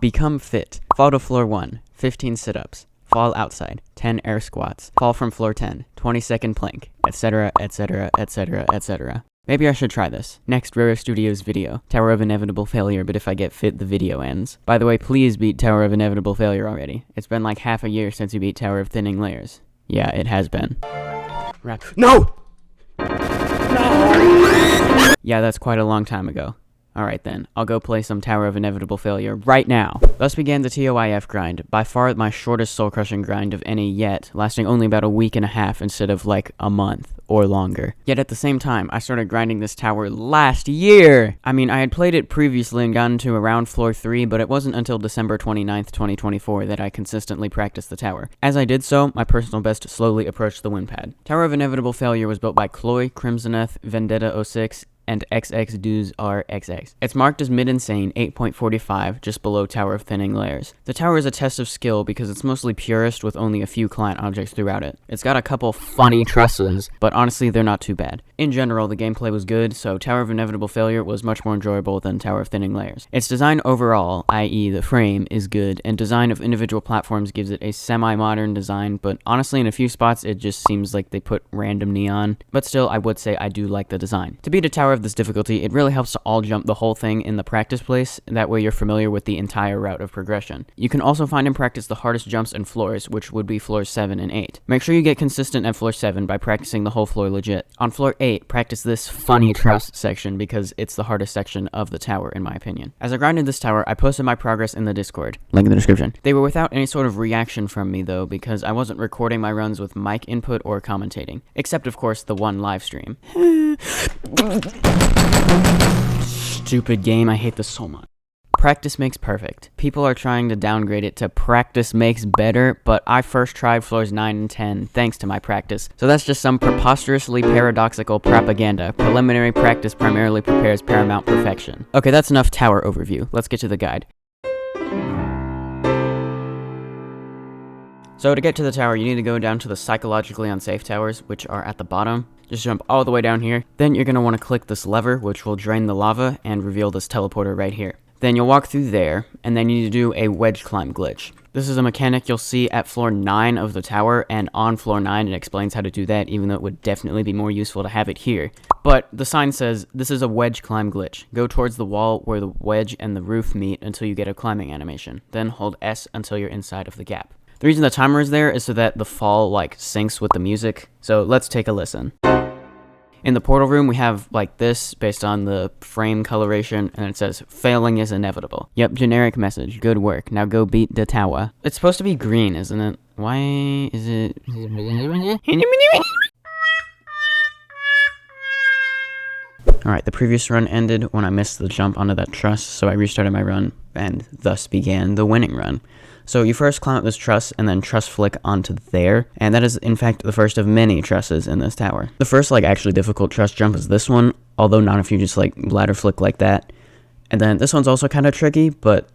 Become fit. Fall to floor 1, 15 sit-ups. Fall outside, 10 air squats. Fall from floor 10, 20-second plank, etc, etc, etc, etc. Maybe I should try this. Next Roro Studios video. Tower of Inevitable Failure, but if I get fit, the video ends. By the way, please beat Tower of Inevitable Failure already. It's been like half a year since you beat Tower of Thinning Layers. Yeah, it has been. No! Yeah, that's quite a long time ago. Alright then, I'll go play some Tower of Inevitable Failure right now. Thus began the TOIF grind, by far my shortest soul-crushing grind of any yet, lasting only about a week and a half instead of like a month or longer. Yet at the same time, I started grinding this tower last year! I mean, I had played it previously and gotten to around floor 3, but it wasn't until December 29th, 2024 that I consistently practiced the tower. As I did so, my personal best slowly approached the win pad. Tower of Inevitable Failure was built by Chloe, Crimsoneth, Vendetta06, and XXDoozRXX. It's marked as mid-insane 8.45, just below Tower of Thinning Layers. The tower is a test of skill because it's mostly purist with only a few client objects throughout it. It's got a couple funny trusses, but honestly they're not too bad. In general, the gameplay was good, so Tower of Inevitable Failure was much more enjoyable than Tower of Thinning Layers. Its design overall, i.e. the frame, is good, and design of individual platforms gives it a semi-modern design, but honestly in a few spots it just seems like they put random neon. But still, I would say I do like the design. To beat a tower of this difficulty, it really helps to all jump the whole thing in the practice place, that way you're familiar with the entire route of progression. You can also find and practice the hardest jumps and floors, which would be floors 7 and 8. Make sure you get consistent at floor 7 by practicing the whole floor legit. On floor 8, practice this funny truss section because it's the hardest section of the tower in my opinion. As I grinded this tower, I posted my progress in the Discord, link in the description. They were without any sort of reaction from me though, because I wasn't recording my runs with mic input or commentating, except of course the one live stream. Stupid game, I hate this so much. Practice makes perfect. People are trying to downgrade it to practice makes better, but I first tried floors 9 and 10 thanks to my practice. So that's just some preposterously paradoxical propaganda. Preliminary practice primarily prepares paramount perfection. Okay, that's enough tower overview. Let's get to the guide. So to get to the tower, you need to go down to the psychologically unsafe towers, which are at the bottom. Just jump all the way down here. Then you're going to want to click this lever, which will drain the lava and reveal this teleporter right here. Then you'll walk through there, and then you need to do a wedge climb glitch. This is a mechanic you'll see at floor 9 of the tower, and on floor 9 it explains how to do that, even though it would definitely be more useful to have it here. But the sign says, this is a wedge climb glitch. Go towards the wall where the wedge and the roof meet until you get a climbing animation. Then hold S until you're inside of the gap. The reason the timer is there is so that the fall syncs with the music. So let's take a listen. In the portal room, we have this based on the frame coloration, and it says, failing is inevitable. Yep, generic message. Good work. Now go beat the tower. It's supposed to be green, isn't it? Why is it... Alright, the previous run ended when I missed the jump onto that truss, so I restarted my run, and thus began the winning run. So you first climb up this truss, and then truss flick onto there, and that is in fact the first of many trusses in this tower. The first actually difficult truss jump is this one, although not if you just ladder flick like that. And then this one's also kind of tricky, but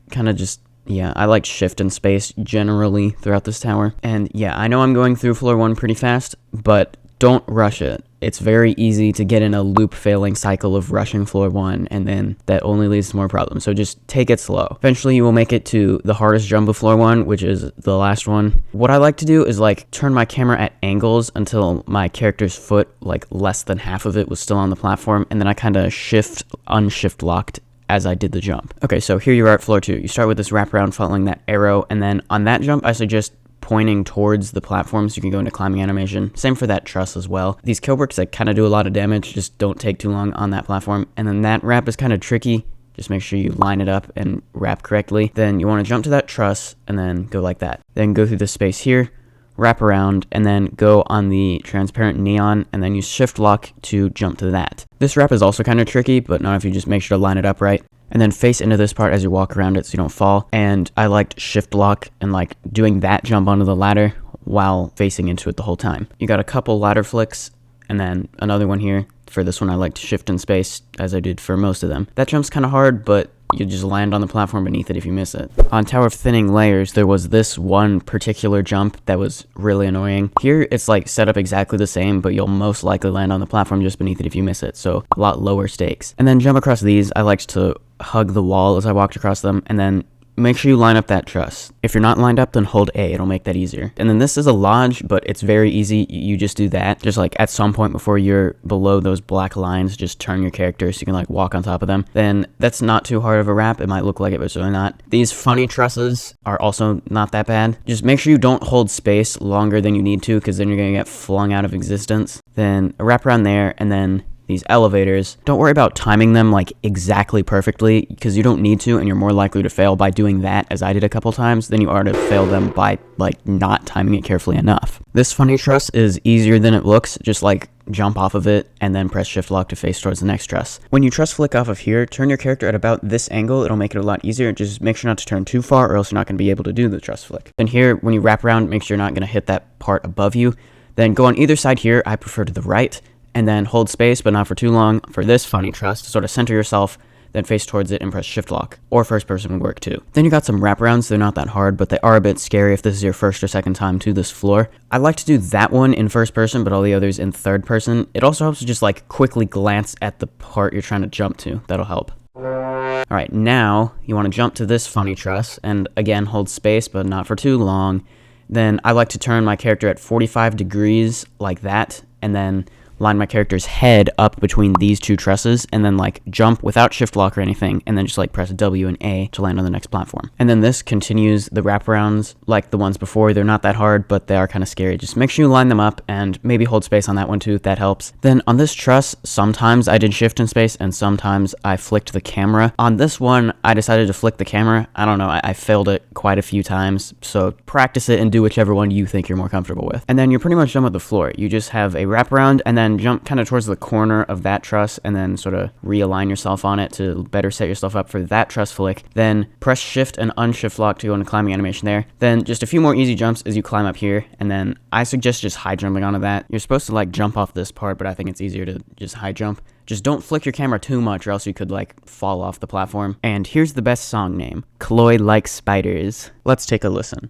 kind of just, yeah, I like shift and space generally throughout this tower. And yeah, I know I'm going through floor 1 pretty fast, but don't rush it. It's very easy to get in a loop failing cycle of rushing floor 1, and then that only leads to more problems, so just take it slow. Eventually you will make it to the hardest jump of floor 1, which is the last one. What I like to do is turn my camera at angles until my character's foot, less than half of it was still on the platform, and then I kind of unshift locked as I did the jump. Okay, so here you are at floor 2. You start with this wraparound following that arrow, and then on that jump I suggest pointing towards the platform so you can go into climbing animation. Same for that truss as well. These kill bricks kind of do a lot of damage, just don't take too long on that platform. And then that wrap is kind of tricky. Just make sure you line it up and wrap correctly. Then you want to jump to that truss and then go like that. Then go through this space here, wrap around, and then go on the transparent neon, and then use shift lock to jump to that. This wrap is also kind of tricky, but not if you just make sure to line it up right. And then face into this part as you walk around it so you don't fall. And I liked shift lock and doing that jump onto the ladder while facing into it the whole time. You got a couple ladder flicks, and then another one here. For this one I liked shift and space as I did for most of them. That jump's kind of hard, but you just land on the platform beneath it if you miss it. On Tower of Thinning Layers, there was this one particular jump that was really annoying. Here, it's set up exactly the same, but you'll most likely land on the platform just beneath it if you miss it, so a lot lower stakes. And then jump across these, I liked to hug the wall as I walked across them, and then make sure you line up that truss. If you're not lined up, then hold A, it'll make that easier. And then this is a lodge, but it's very easy. You just do that. Just like at some point before you're below those black lines, just turn your character so you can like walk on top of them. Then that's not too hard of a wrap. It might look like it, but it's really not. These funny trusses are also not that bad. Just make sure you don't hold space longer than you need to, because then you're gonna get flung out of existence. Then a wrap around there, and then these elevators. Don't worry about timing them like exactly perfectly, because you don't need to, and you're more likely to fail by doing that, as I did a couple times, than you are to fail them by like not timing it carefully enough. This funny truss is easier than it looks. Just like jump off of it and then press shift lock to face towards the next truss. When you truss flick off of here, turn your character at about this angle. It'll make it a lot easier. Just make sure not to turn too far, or else you're not going to be able to do the truss flick. Then here, when you wrap around, make sure you're not going to hit that part above you. Then go on either side here. I prefer to the right, and then hold space, but not for too long, for this funny truss to sort of center yourself, then face towards it and press shift lock, or first person would work too. Then you got some wraparounds. They're not that hard, but they are a bit scary if this is your first or second time to this floor. I like to do that one in first person, but all the others in third person. It also helps to just like quickly glance at the part you're trying to jump to. That'll help. Alright, now you want to jump to this funny truss, and again hold space, but not for too long. Then I like to turn my character at 45 degrees like that, and then line my character's head up between these two trusses, and then like jump without shift lock or anything, and then just like press W and A to land on the next platform. And then this continues the wraparounds like the ones before. They're not that hard, but they are kind of scary. Just make sure you line them up, and maybe hold space on that one too, that helps. Then on this truss, sometimes I did shift and space, and sometimes I flicked the camera. On this one, I decided to flick the camera. I don't know, I failed it quite a few times, so practice it and do whichever one you think you're more comfortable with. And then you're pretty much done with the floor. You just have a wraparound, and then jump kind of towards the corner of that truss, and then sort of realign yourself on it to better set yourself up for that truss flick. Then press shift and unshift lock to go into climbing animation there. Then just a few more easy jumps as you climb up here, and then I suggest just high jumping onto that. You're supposed to like jump off this part, but I think it's easier to just high jump. Just don't flick your camera too much, or else you could like fall off the platform. And here's the best song name, Chloe Likes Spiders. Let's take a listen.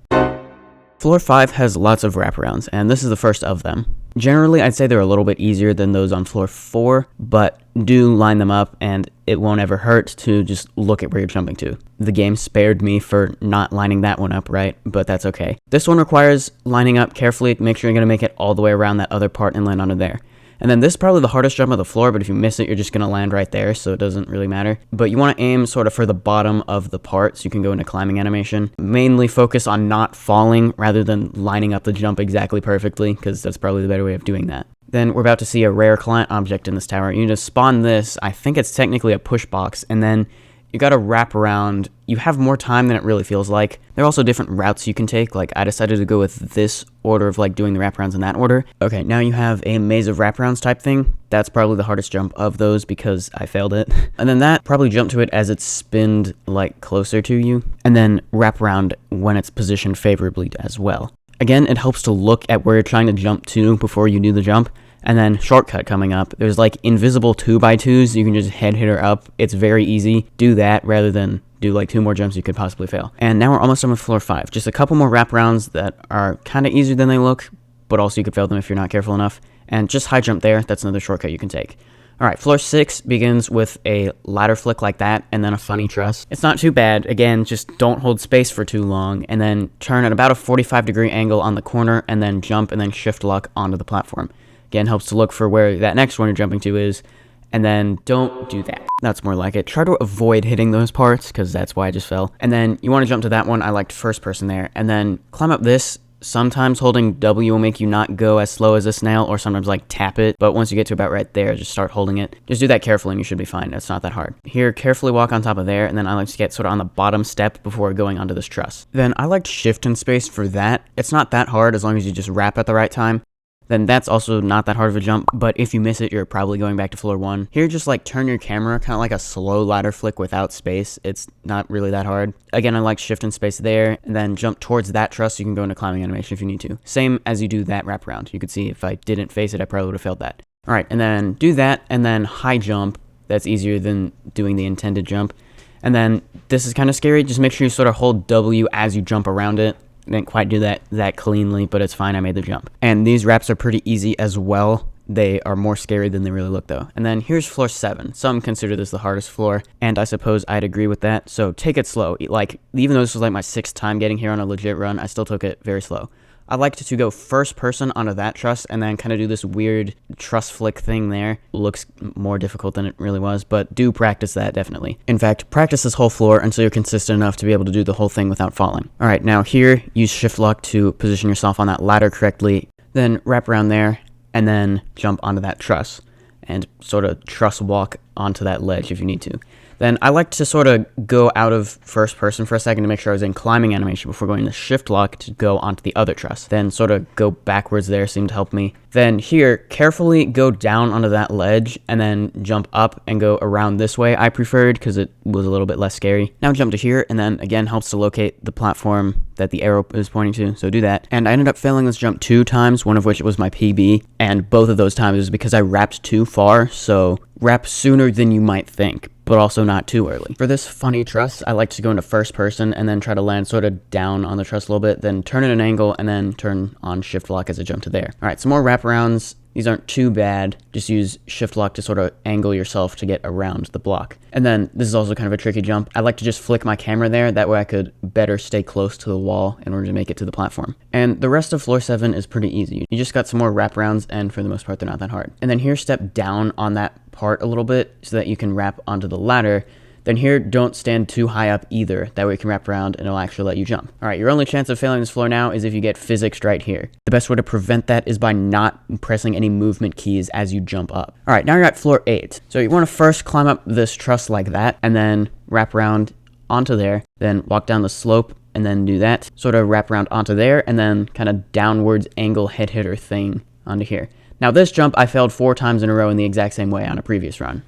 Floor 5 has lots of wraparounds, and this is the first of them. Generally, I'd say they're a little bit easier than those on floor 4, but do line them up, and it won't ever hurt to just look at where you're jumping to. The game spared me for not lining that one up right, but that's okay. This one requires lining up carefully. Make sure you're going to make it all the way around that other part and land onto there. And then this is probably the hardest jump of the floor, but if you miss it, you're just going to land right there, so it doesn't really matter. But you want to aim sort of for the bottom of the part, so you can go into climbing animation. Mainly focus on not falling rather than lining up the jump exactly perfectly, because that's probably the better way of doing that. Then we're about to see a rare client object in this tower. You need to spawn this. I think it's technically a push box, and then you gotta wrap around. You have more time than it really feels like. There are also different routes you can take. Like, I decided to go with this order of like doing the wraparounds in that order. Okay, now you have a maze of wraparounds type thing. That's probably the hardest jump of those because I failed it. And then that, probably jump to it as it's spinned like closer to you, and then wrap around when it's positioned favorably as well. Again, it helps to look at where you're trying to jump to before you do the jump. And then shortcut coming up. There's like invisible 2x2s. You can just head hitter up. It's very easy. Do that rather than do like 2 more jumps you could possibly fail. And now we're almost done with floor 5. Just a couple more wraparounds that are kind of easier than they look, but also you could fail them if you're not careful enough. And just high jump there. That's another shortcut you can take. Alright, floor 6 begins with a ladder flick like that, and then a funny truss. It's not too bad. Again, just don't hold space for too long, and then turn at about a 45-degree angle on the corner, and then jump and then shift lock onto the platform. Again, helps to look for where that next one you're jumping to is, and then don't do that. That's more like it. Try to avoid hitting those parts, because that's why I just fell. And then you want to jump to that one. I liked first person there. And then climb up this. Sometimes holding W will make you not go as slow as a snail, or sometimes like tap it. But once you get to about right there, just start holding it. Just do that carefully and you should be fine. It's not that hard. Here, carefully walk on top of there, and then I like to get sort of on the bottom step before going onto this truss. Then I liked shift and space for that. It's not that hard as long as you just wrap at the right time. Then that's also not that hard of a jump, but if you miss it, you're probably going back to floor 1. Here, just like turn your camera, kind of like a slow ladder flick without space. It's not really that hard. Again, I like shift and space there, and then jump towards that truss so you can go into climbing animation if you need to. Same as you do that wraparound. You could see if I didn't face it, I probably would have failed that. Alright, and then do that, and then high jump. That's easier than doing the intended jump. And then this is kind of scary. Just make sure you sort of hold W as you jump around it. Didn't quite do that cleanly, but it's fine. I made the jump. And these wraps are pretty easy as well. They are more scary than they really look though. And then here's floor 7. Some consider this the hardest floor, and I suppose I'd agree with that. So take it slow. Like, even though this was like my 6th time getting here on a legit run, I still took it very slow. I liked to go first person onto that truss and then kind of do this weird truss flick thing there. Looks more difficult than it really was, but do practice that definitely. In fact, practice this whole floor until you're consistent enough to be able to do the whole thing without falling. Alright, now here, use shift lock to position yourself on that ladder correctly, then wrap around there, and then jump onto that truss, and sort of truss walk onto that ledge if you need to. Then I like to sort of go out of first person for a second to make sure I was in climbing animation before going to shift lock to go onto the other truss. Then sort of go backwards there seemed to help me. Then here, carefully go down onto that ledge and then jump up and go around this way. I preferred because it was a little bit less scary. Now jump to here, and then again helps to locate the platform that the arrow is pointing to, so do that. And I ended up failing this jump 2 times, one of which was my PB, and both of those times was because I wrapped too far, so wrap sooner than you might think, but also not too early. For this funny truss, I like to go into first person and then try to land sort of down on the truss a little bit, then turn at an angle and then turn on shift lock as I jump to there. All right, some more wraparounds. These aren't too bad. Just use shift lock to sort of angle yourself to get around the block. And then this is also kind of a tricky jump. I like to just flick my camera there. That way I could better stay close to the wall in order to make it to the platform. And the rest of floor 7 is pretty easy. You just got some more wraparounds, and for the most part, they're not that hard. And then here, step down on that part a little bit so that you can wrap onto the ladder. Then here, don't stand too high up either. That way you can wrap around and it'll actually let you jump. All right, your only chance of failing this floor now is if you get physics right here. The best way to prevent that is by not pressing any movement keys as you jump up. All right, now you're at floor 8. So you want to first climb up this truss like that and then wrap around onto there, then walk down the slope and then do that. Sort of wrap around onto there and then kind of downwards angle head hitter thing onto here. Now this jump I failed 4 times in a row in the exact same way on a previous run.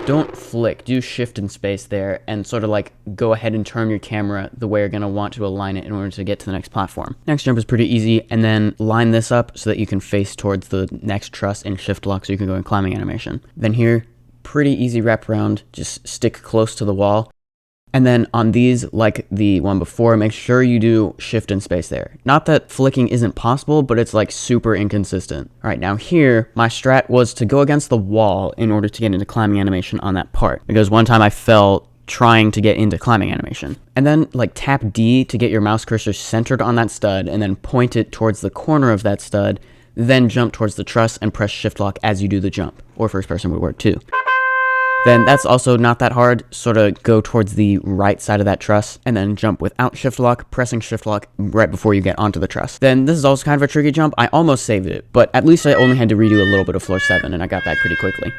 Don't flick, do shift and space there, and sort of like go ahead and turn your camera the way you're going to want to align it in order to get to the next platform. Next jump is pretty easy, and then line this up so that you can face towards the next truss in shift lock so you can go in climbing animation. Then here, pretty easy wrap around, just stick close to the wall. And then on these, like the one before, make sure you do shift and space there. Not that flicking isn't possible, but it's like super inconsistent. All right, now here, my strat was to go against the wall in order to get into climbing animation on that part. Because one time I fell trying to get into climbing animation. And then like tap D to get your mouse cursor centered on that stud and then point it towards the corner of that stud, then jump towards the truss and press shift lock as you do the jump. Or first person would work too. Then that's also not that hard, sort of go towards the right side of that truss, and then jump without shift lock, pressing shift lock right before you get onto the truss. Then this is also kind of a tricky jump. I almost saved it, but at least I only had to redo a little bit of floor 7, and I got back pretty quickly.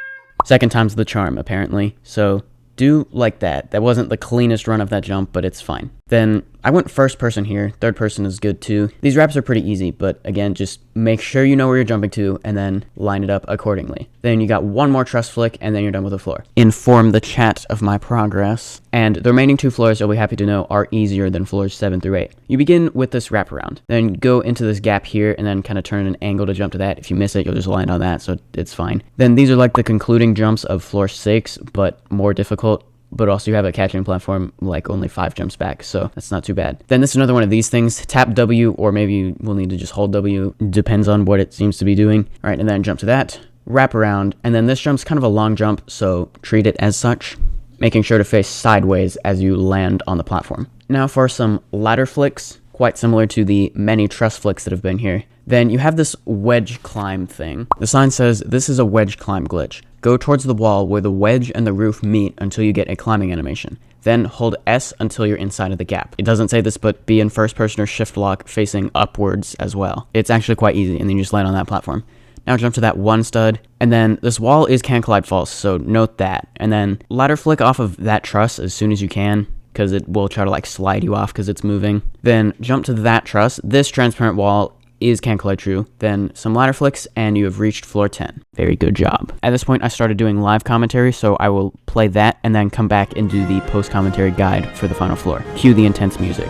Second time's the charm, apparently, so do like that. That wasn't the cleanest run of that jump, but it's fine. Then I went first person here. Third person is good too. These wraps are pretty easy, but again, just make sure you know where you're jumping to and then line it up accordingly. Then you got one more truss flick and then you're done with the floor. Inform the chat of my progress. And the remaining 2 floors, you'll be happy to know, are easier than floors 7 through 8. You begin with this wraparound. Then go into this gap here and then kind of turn an angle to jump to that. If you miss it, you'll just land on that, so it's fine. Then these are like the concluding jumps of floor 6, but more difficult. But also you have a catching platform like only 5 jumps back, so that's not too bad. Then this is another one of these things. Tap W, or maybe you will need to just hold W. Depends on what it seems to be doing. All right, and then jump to that, wrap around, and then this jump's kind of a long jump, so treat it as such, making sure to face sideways as you land on the platform. Now for some ladder flicks, quite similar to the many truss flicks that have been here. Then you have this wedge climb thing. The sign says this is a wedge climb glitch. Go towards the wall where the wedge and the roof meet until you get a climbing animation. Then hold S until you're inside of the gap. It doesn't say this, but be in first person or shift lock facing upwards as well. It's actually quite easy, and then you just land on that platform. Now jump to that one stud, and then this wall is can collide false, so note that. And then ladder flick off of that truss as soon as you can, because it will try to like slide you off because it's moving. Then jump to that truss. This transparent wall is can collide true. Then some ladder flicks and you have reached floor 10. Very good job. At this point I started doing live commentary, so I will play that and then come back and do the post commentary guide for the final floor. Cue the intense music.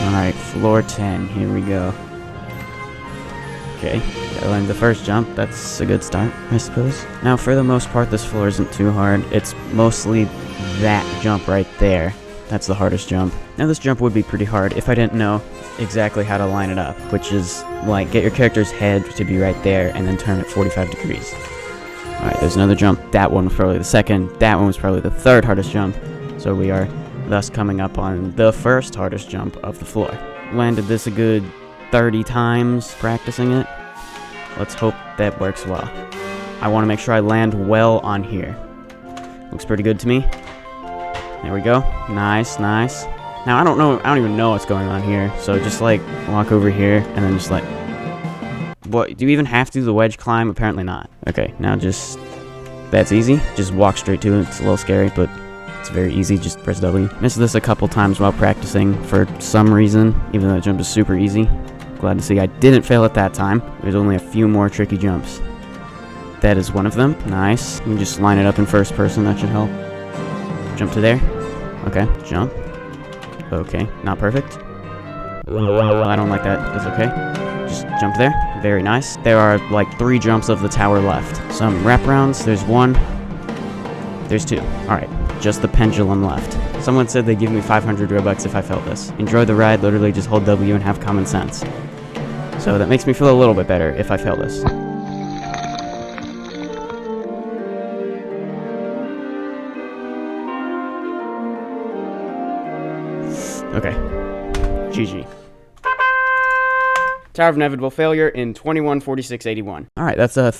Alright, floor 10, here we go. Okay, gotta land the first jump, that's a good start, I suppose. Now for the most part this floor isn't too hard, it's mostly that jump right there That's the hardest jump. Now this jump would be pretty hard if I didn't know exactly how to line it up, which is like get your character's head to be right there and then turn it 45 degrees. Alright, there's another jump. That one was probably the second. That one was probably the third hardest jump. So we are thus coming up on the first hardest jump of the floor. Landed this a good 30 times practicing it. Let's hope that works well. I want to make sure I land well on here. Looks pretty good to me. There we go. Nice, nice. Now, I don't even know what's going on here. So just, like, walk over here and then just, like... What? Do you even have to do the wedge climb? Apparently not. Okay, now just... That's easy. Just walk straight to it. It's a little scary, but it's very easy. Just press W. Missed this a couple times while practicing for some reason, even though the jump is super easy. Glad to see I didn't fail at that time. There's only a few more tricky jumps. That is one of them. Nice. You can just line it up in first person. That should help. Jump to there. Okay. Jump. Okay. Not perfect. I don't like that. It's okay. Just jump there. Very nice. There are like 3 jumps of the tower left. Some wraparounds. There's 1. There's 2. Alright. Just the pendulum left. Someone said they'd give me 500 Robux if I failed this. Enjoy the ride. Literally just hold W and have common sense. So that makes me feel a little bit better if I fail this. Okay. GG. Tower of Inevitable Failure in 21:46:81. Alright, that's a...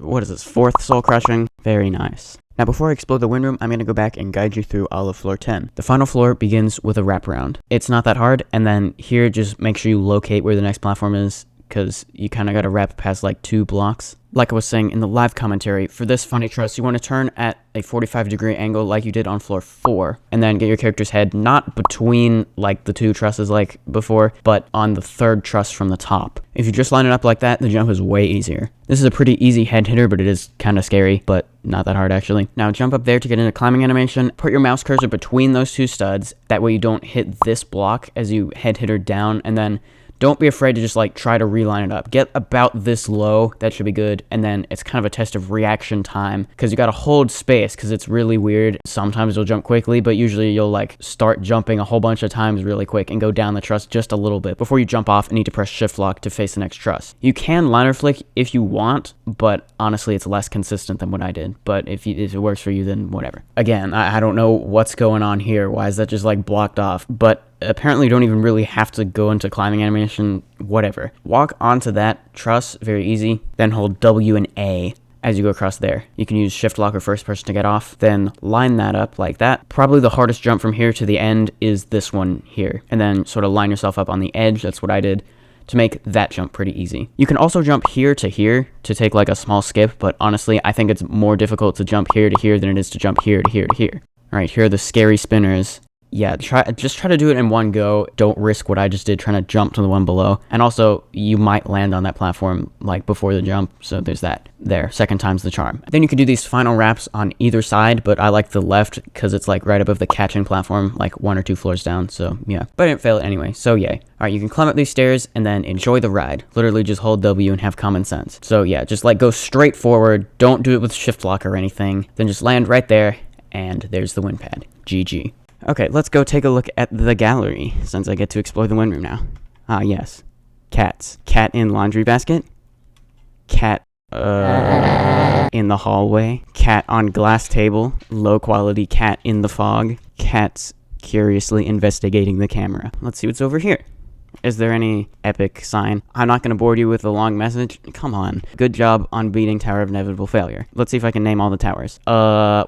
what is this? 4th soul crushing. Very nice. Now before I explode the wind room, I'm going to go back and guide you through all of floor 10. The final floor begins with a wraparound. It's not that hard, and then here just make sure you locate where the next platform is, because you kind of got to wrap past like 2 blocks. Like I was saying in the live commentary, for this funny truss, you want to turn at a 45-degree angle like you did on floor 4, and then get your character's head not between like the 2 trusses like before, but on the 3rd truss from the top. If you just line it up like that, the jump is way easier. This is a pretty easy head hitter, but it is kind of scary, but not that hard actually. Now jump up there to get into climbing animation, put your mouse cursor between those 2 studs, that way you don't hit this block as you head hitter down, and then don't be afraid to just like try to reline it up. Get about this low, that should be good, and then it's kind of a test of reaction time, because you gotta hold space, because it's really weird. Sometimes you'll jump quickly, but usually you'll like start jumping a whole bunch of times really quick and go down the truss just a little bit before you jump off and need to press shift lock to face the next truss. You can liner flick if you want, but honestly it's less consistent than what I did. But if it works for you, then whatever. Again, I don't know what's going on here. Why is that just like blocked off? But apparently you don't even really have to go into climbing animation, whatever. Walk onto that truss, very easy, then hold W and A as you go across there. You can use shift lock or first person to get off, then line that up like that. Probably the hardest jump from here to the end is this one here, and then sort of line yourself up on the edge. That's what I did to make that jump pretty easy. You can also jump here to take like a small skip, but honestly I think it's more difficult to jump here to here than it is to jump here to here to here. Alright, here are the scary spinners. Yeah, just try to do it in one go. Don't risk what I just did trying to jump to the one below. And also, you might land on that platform like before the jump, so there's that. There, second time's the charm. Then you can do these final wraps on either side, but I like the left because it's like right above the catching platform, like 1 or 2 floors down, so yeah. But I didn't fail it anyway, so yay. Alright, you can climb up these stairs and then enjoy the ride. Literally just hold W and have common sense. So yeah, just like go straight forward, don't do it with shift lock or anything, then just land right there, and there's the wind pad. GG. Okay, let's go take a look at the gallery, since I get to explore the wind room now. Ah, yes. Cats. Cat in laundry basket. Cat, in the hallway. Cat on glass table. Low quality cat in the fog. Cats curiously investigating the camera. Let's see what's over here. Is there any epic sign? I'm not going to bore you with a long message. Come on. Good job on beating Tower of Inevitable Failure. Let's see if I can name all the towers.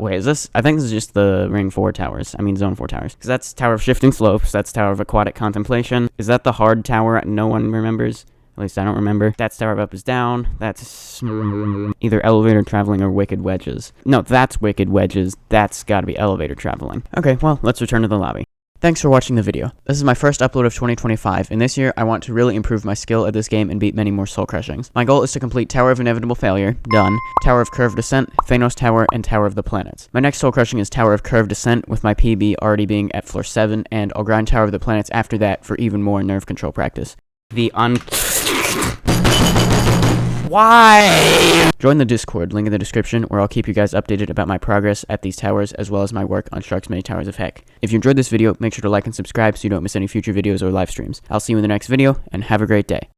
Wait, is this? I think this is just the Ring 4 towers. I mean, Zone 4 towers. Because that's Tower of Shifting Slopes. That's Tower of Aquatic Contemplation. Is that the hard tower no one remembers? At least I don't remember. That's Tower of Up is Down. That's either Elevator Traveling or Wicked Wedges. No, that's Wicked Wedges. That's gotta be Elevator Traveling. Okay, well, let's return to the lobby. Thanks for watching the video. This is my first upload of 2025, and this year I want to really improve my skill at this game and beat many more soul crushings. My goal is to complete Tower of Inevitable Failure, done, Tower of Curved Descent, Thanos Tower, and Tower of the Planets. My next soul crushing is Tower of Curved Descent, with my PB already being at floor 7, and I'll grind Tower of the Planets after that for even more nerve control practice. Why? Join the Discord, link in the description, where I'll keep you guys updated about my progress at these towers, as well as my work on Shark's Many Towers of Heck. If you enjoyed this video, make sure to like and subscribe so you don't miss any future videos or live streams. I'll see you in the next video, and have a great day.